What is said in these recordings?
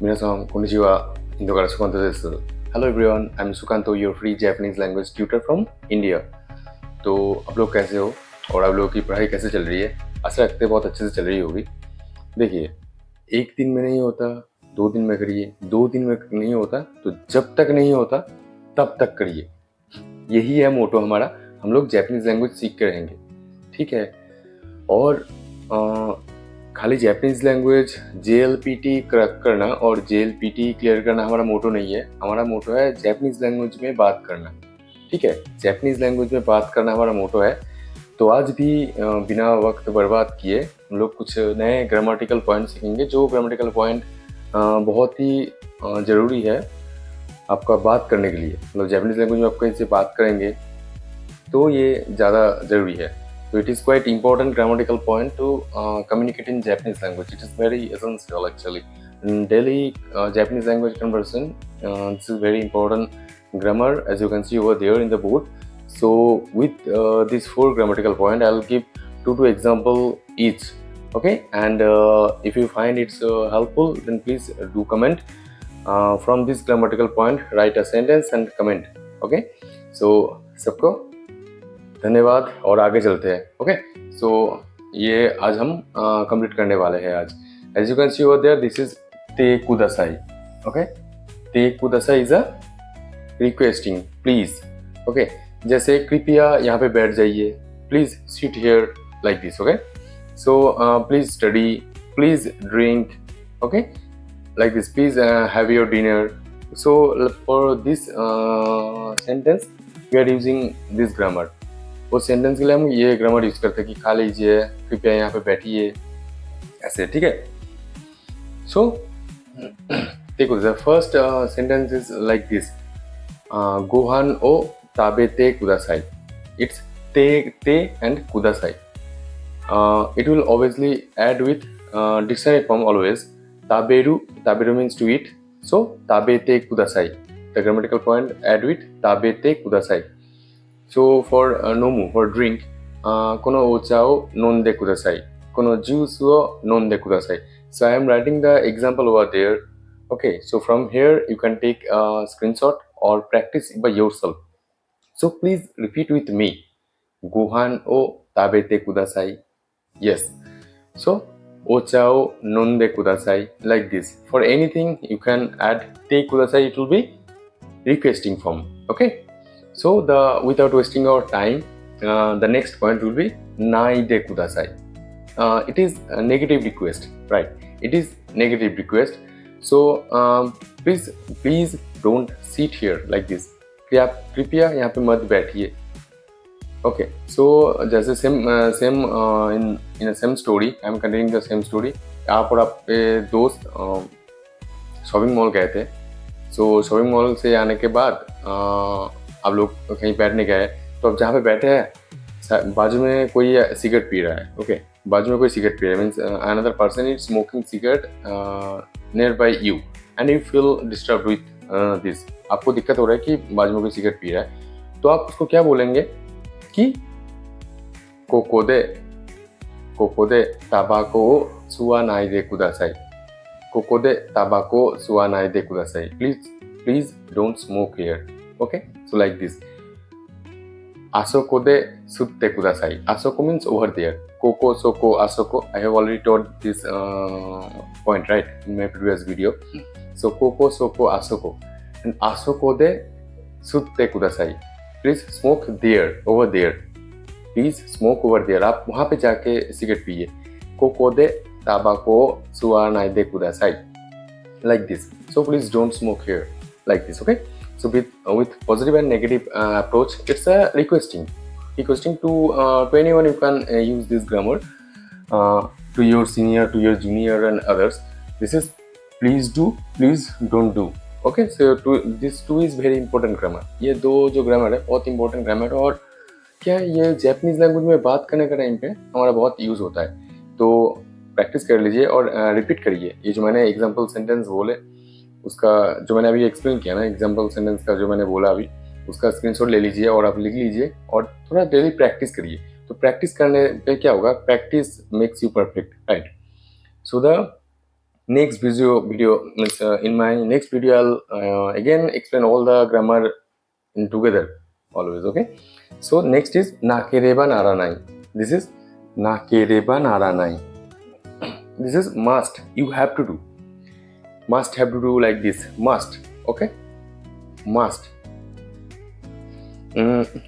Minasan, konnichiwa. IndoからSukanto desu. Hello everyone, I'm Sukanto, your free Japanese language tutor from India. तो आप लोग कैसे हो और आप लोगों की पढ़ाई कैसे चल रही है? आशा रखते हैं बहुत अच्छे से चल रही होगी। देखिए, एक दिन में नहीं होता, 2 दिन में करिए, 2 दिन में नहीं होता तो जब तक नहीं होता तब तक करिए। यही है मोटो हमारा। हम लोग जापानीज लैंग्वेज सीख के रहेंगे, ठीक है। और खाली जापानीज लैंग्वेज JLPT करना और JLPT क्लियर करना हमारा मोटो नहीं है। हमारा मोटो है जापानीज लैंग्वेज में बात करना, ठीक है। जापानीज लैंग्वेज में बात करना हमारा मोटो है। तो आज भी बिना वक्त बर्बाद किए हम लोग कुछ नए ग्रामेटिकल पॉइंट सीखेंगे, जो ग्रामेटिकल पॉइंट बहुत ही ज़रूरी है आपका बात करने के लिए। मतलब जापानीज लैंग्वेज में आप कहीं से बात करेंगे तो ये ज़्यादा ज़रूरी है। So it is quite important grammatical point to communicate in Japanese language. It is very essential actually. In daily Japanese language conversation, this is very important grammar, as you can see over there in the board. So with these 4 grammatical point, I'll give 2 example each. Okay, and if you find it's helpful, then please do comment. From this grammatical point, write a sentence and comment. Okay, so सबको धन्यवाद और आगे चलते हैं। Okay, सो ये आज हम complete करने वाले हैं आज। As you can see over there, this is ते कुदासाई। ओके, ते कुदासाई is a requesting please. Okay, जैसे कृपया यहाँ पे बैठ जाइए, please sit here, like this. Okay, so please study, please drink, okay, like this, please have your dinner. So for this sentence we are using this grammar. उस sentence के लिए हम ये ग्रामर यूज करते हैं कि खा लीजिए, कृपया यहाँ पे बैठिए, ऐसे, ठीक है। सो देखो, the first sentence is like this, गोहान ओ ताबेते कुदासाई। इट्स ते ते एंड कुदासाई। It will obviously add with dictionary form always. Taberu, taberu means to eat, so tabete kudasai. The grammatical point add with tabete kudasai. So for nomu, for drink, kono ocha o nonde kudasai, kono juice o nonde kudasai. So I am writing the example over there. Okay, so from here you can take a screenshot or practice by yourself. So please repeat with me. Gohan o tabete kudasai. Yes. So ocha o nonde kudasai, like this. For anything you can add te kudasai, it will be requesting form. Okay, so without wasting our time, the next point will be naide kudasai. It is a negative request, right? It is negative request. So please don't sit here, like this. कृपया यहाँ पे मत बैठिए। Okay, सो जैसे same in same story, I am continuing the same story. आप और आपके दोस्त शॉपिंग मॉल गए थे। सो शॉपिंग मॉल से आने के बाद आप लोग कहीं बैठने गए, तो अब जहाँ पे बैठे हैं बाजू में कोई सिगरेट पी रहा है। ओके, बाजू में कोई सिगरेट पी रहा है, means another person is smoking cigarette near by you and you feel disturb with this. आपको दिक्कत हो रहा है कि बाजू में कोई सिगरेट पी रहा है, तो आप उसको क्या बोलेंगे कि कोकोदे ताबाको सुवानाइदे कुदासाई। कोकोदे ताबाको सुवानाइदे कुदासाई, please don't smoke here. Okay, so like this. आसोको दे सुत्ते कुदासाई। आसोको means over there. Koko, soko, asoko. I have already told this point, right, in my previous video. So koko, soko, asoko. And asoko de sutte kudasai. Please smoke there, over there. Please smoke over there. आप वहाँ पे जाके cigarette पीजिए। कोको दे ताबाको सुवानाइदे कुदासाई, like this. So please don't smoke here, like this. Okay. So with positive and negative approach, it's a requesting to anyone. You can use this grammar to your senior, to your junior and others. This is please do, please don't do. Okay, so this two is very important grammar. ये दो जो grammar है बहुत important grammar है। और क्या ये Japanese language में बात करने के टाइम पे हमारा बहुत यूज होता है, तो प्रैक्टिस कर लीजिए और रिपीट करिए। ये जो मैंने एग्जाम्पल सेंटेंस बोले, उसका जो मैंने अभी एक्सप्लेन किया ना, एग्जाम्पल सेंटेंस का जो मैंने बोला अभी, उसका स्क्रीनशॉट ले लीजिए और आप लिख लीजिए और थोड़ा डेली प्रैक्टिस करिए। तो प्रैक्टिस करने पे क्या होगा, practice makes you perfect, right. So the next video means in my next video I'll again explain all the grammar in together always. Okay, so next is nakereba naranai. This is nakereba naranai. This is must, you have to do, must have to do like this, must. Okay, must.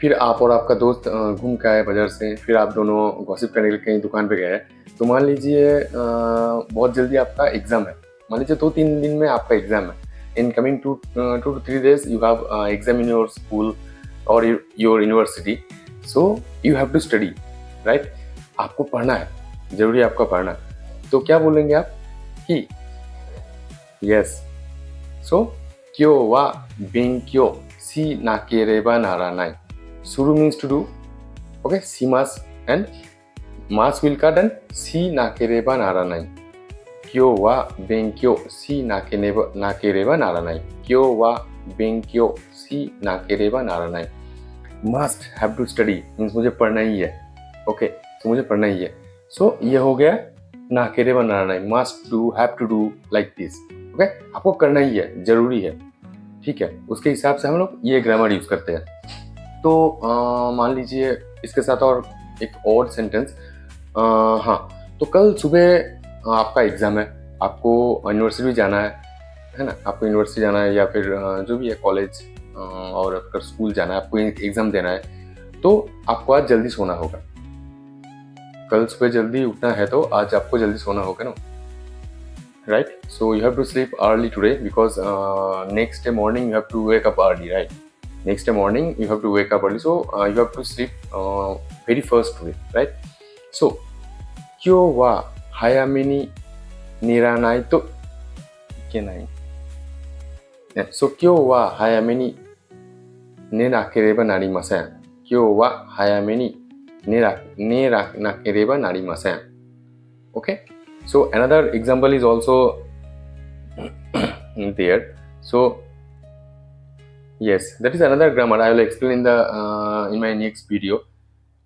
फिर आप और आपका दोस्त घूम के आए बाजार से, फिर आप दोनों गॉसिप करने के लिए कहीं दुकान पे गए, तो मान लीजिए बहुत जल्दी आपका एग्ज़ाम है, मान लीजिए 2-3 दिन में आपका एग्ज़ाम है, in coming 2 to 3 days you have exam in your school और your university, so you have to study, right. आपको पढ़ना है, ज़रूरी है आपका पढ़ना, तो क्या बोलेंगे आप कि यस, सो क्यो वा बेंक्यो सी नाकेरेबा नारानाई. Suru means to do. Okay, si mas and mas will cut and si nakereba naranai. Kyo wa benkyo si nakereba naranai. Kyo wa benkyo si nakereba naranai. Must have to study means मुझे पढ़ना ही है. Okay, तो मुझे पढ़ना ही है. So ये हो गया नाकेरेबा नारानाई. Must do, have to do like this. Okay, आपको करना ही है, जरूरी है. ठीक है, उसके हिसाब से हम लोग ये ग्रामर यूज करते हैं. तो मान लीजिए इसके साथ और एक और सेंटेंस. हाँ, तो कल सुबह आपका एग्ज़ाम है, आपको यूनिवर्सिटी भी जाना है ना, आपको यूनिवर्सिटी जाना है या फिर जो भी है कॉलेज और अगर स्कूल जाना है, आपको एग्ज़ाम देना है, तो आपको आज जल्दी सोना होगा. कल सुबह जल्दी उठना है तो आज आपको जल्दी सोना होगा ना, right? So you have to sleep early today because next day morning you have to wake up early, right? Next day morning you have to wake up early, so you have to sleep very first today, right? So kyo wa hayame ni niranai to ikenai. So kyo wa hayame ni nerakereba narimasen. Kyo wa hayame ni nerakereba narimasen. Okay? So another example is also there. So yes, that is another grammar I will explain in the in my next video.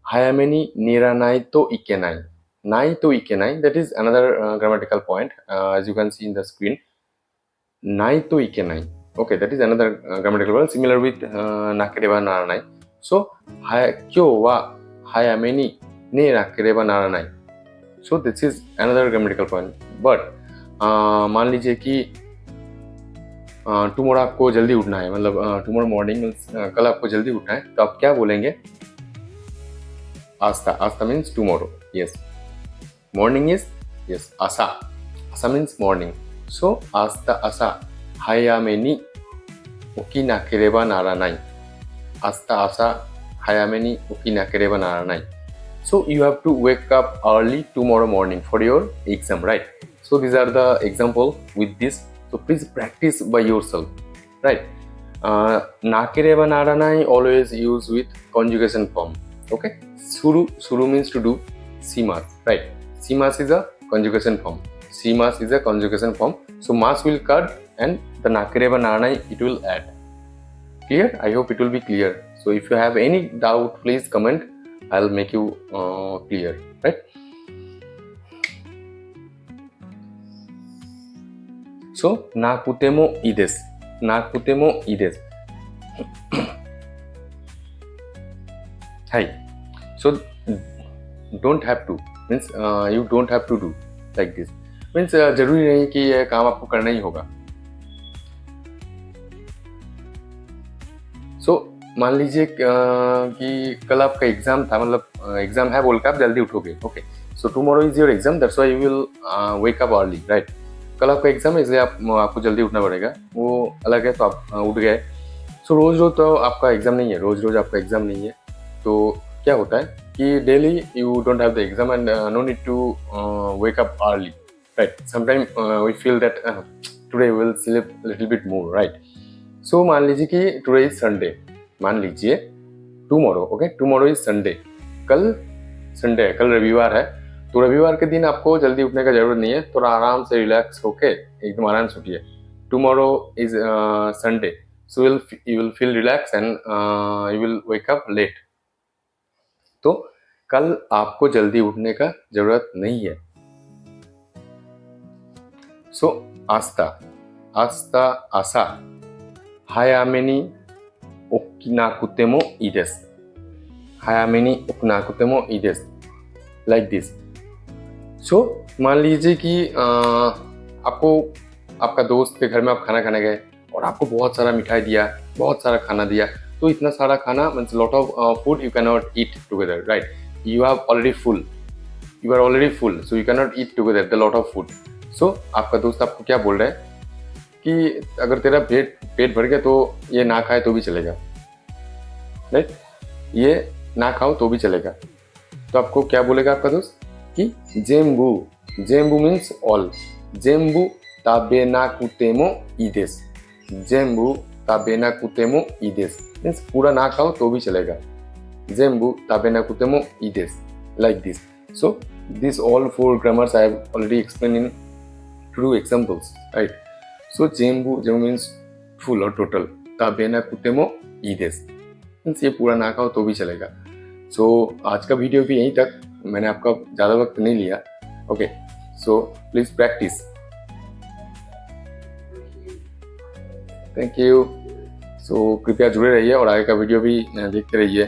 Hayame ni niranai to ikenai. Nai to ikenai, that is another grammatical point, as you can see in the screen. Nai to ikenai. Okay, that is another grammatical point similar with nakereba naranai. So kyo wa hayame ni nerakereba naranai. So this is another grammatical point. But मान लीजिए कि tomorrow आपको जल्दी उठना है, मतलब tomorrow morning कल आपको जल्दी उठना है, तो आप क्या बोलेंगे? आस्ता. आस्ता means tomorrow. Yes, morning is yes आसा. आसा मीन्स मॉर्निंग. सो आस्ता आसा हायामे नि ओकी नाकेरेबा नारानाई. आस्ता आसा हायामे नि ओकी नाकेरेबा नारानाई. So you have to wake up early tomorrow morning for your exam, right? So these are the example with this. So please practice by yourself, right? Nakereba naranai always use with conjugation form. Okay? Suru means to do. Simas, right? Simas is a conjugation form. Simas is a conjugation form. So mas will cut and the nakereba naranai it will add. Clear? I hope it will be clear. So if you have any doubt, please comment. I'll make you clear, right? So nakutemo ii desu. Nakutemo ii desu. Hi. So don't have to means you don't have to do like this. Means जरूरी नहीं कि यह काम आपको करना ही होगा. So मान लीजिए कि कल आपका एग्जाम था, मतलब एग्जाम है बोल के आप जल्दी उठोगे. Okay, so tomorrow is your exam, that's why you will wake up early, right? कल आपका एग्जाम है इसलिए आपको जल्दी उठना पड़ेगा, वो अलग है, तो आप उठ गए. सो रोज रोज तो आपका एग्जाम नहीं है, रोज रोज आपका एग्जाम नहीं है, तो क्या होता है कि daily you don't have the exam and no need to wake up early, right? Sometime we feel that today we will sleep little bit more, right? So मान लीजिए कि टुडे इज संडे, मान लीजिए tomorrow. Okay, tomorrow is Sunday. कल Sunday है, कल रविवार है, तो रविवार के दिन आपको जल्दी उठने का जरूरत नहीं है, थोड़ा आराम से रिलैक्स होके एकदम आराम से उठिए. Tomorrow is Sunday, so you will feel relax and you will wake up late. तो कल आपको जल्दी उठने का जरूरत नहीं है. सो आस्ता आस्ता आसा हायामे ni ओकिनाकुते mo ii desu. हायामे ni ओकिनाकुते mo ii desu. Like this. So मान लीजिए कि आपको आपका दोस्त के घर में आप खाना खाने गए और आपको बहुत सारा मिठाई दिया, बहुत सारा खाना दिया. तो इतना सारा खाना means lot of food you can not eat together, right? You have already full, you are already full, so you can not eat together the lot of food. So आपका दोस्त आपको क्या बोल रहा है कि अगर तेरा पेट भर गया तो ये ना खाए तो भी चलेगा, राइट? ये ना खाओ तो भी चलेगा. तो आपको क्या बोलेगा आपका दोस्त कि जेम्बू, जेम्बू मीन्स ऑल, जेम्बू ताबेनाकुते मो ii desu. जेम्बू ताबेनाकुते मो ii desu मीन्स पूरा ना खाओ तो भी चलेगा. जेम्बू ताबेनाकुते मो ii desu, like this. So these all 4 grammars I have already explained in 2 examples, right? So जेम्बू means full or total, ताबेनाकुते मो ii desu मीन्स ये पूरा ना खाओ तो भी चलेगा. सो आज का वीडियो भी यहीं तक, मैंने आपका ज़्यादा वक्त नहीं लिया. Okay, so please practice. Thank you. So कृपया जुड़े रहिए और आगे का वीडियो भी देखते रहिए.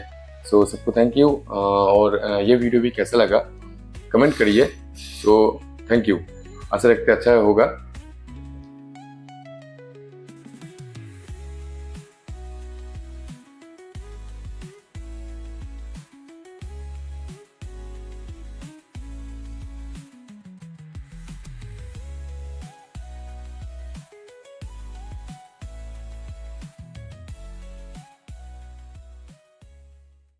सो सबको थैंक यू. और ये वीडियो भी कैसा लगा कमेंट करिए. So thank you. आशा रखते अच्छा होगा.